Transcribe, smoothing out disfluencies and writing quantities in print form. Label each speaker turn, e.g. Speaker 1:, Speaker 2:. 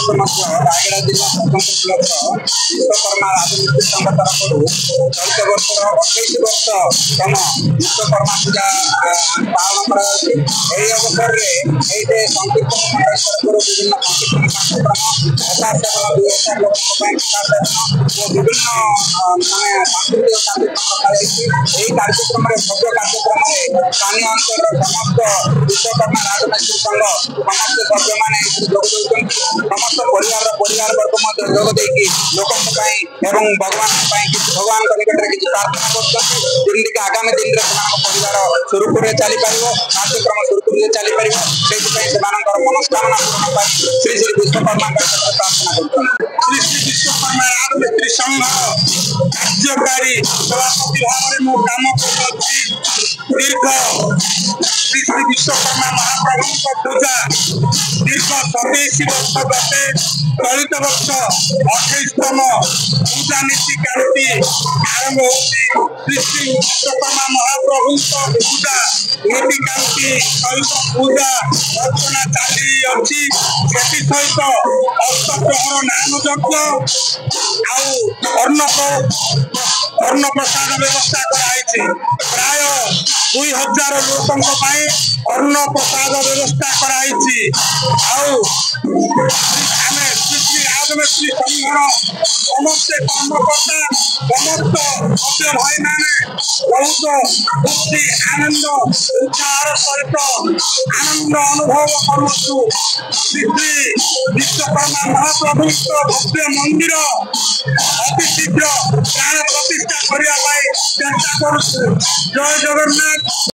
Speaker 1: रायगढ़ जिला स्वतंत्र ब्लॉक विश्वकर्मा राजनीति संघ तरफ चलित वर्षर 28 वर्षतम विश्वकर्मा पूजा पालन कर अवसर में ये संकीर्तन मंडल तरफ विभिन्न संकीर्तन कार्यक्रम प्रसाद लोक और विभिन्न माने सांस्कृतिक कार्यक्रम भव्य कार्यक्रम स्थानीय अंचल समस्त विश्वकर्मा राजनीति संघ समस्त सभ्य मैंने समस्त परिवार वर्ग जोग देकी लोकों भगवान भगवान निकट में किसी प्रार्थना करमती आगामी दिन में परिवार सुरुखुर चली पार कार्यक्रम सुरुखुर चली पार से मनोस्कामना पूर्ण श्री श्री विश्वकर्मा प्रार्थना कर श्री श्री विश्वकर्मा राजमिस्त्री संघ कार्यकारी सभापति भाव में काम कर दीर्घ श्री श्री विश्वकर्मा महाप्रभु पूजा दीर्घ 27 वर्ष गते चलित वर्ष 28तम पूजा नीति कांति आरंभ होती श्री श्री विश्वकर्मा महाप्रभु पूजा नीति कांति सहित पूजा अर्चना चली अच्छी से सहित अष्टप्रहर नाम यज्ञ अन्न प्रसाद व्यवस्था कराई प्राय 2000 लोकों अन्न प्रसाद व्यवस्था कराई राजमिस्त्री संघर समस्त कर्मकर्ता समस्त सभ्य भाई मैंने बहुत खुशी आनंद उत्साह सहित आनंद अनुभव करूँ श्री श्री विश्वकर्मा महाप्रभु भव्य मंदिर अति शीघ्र प्राण प्रतिष्ठा करने चेष्टा करूँ। जय जगन्नाथ।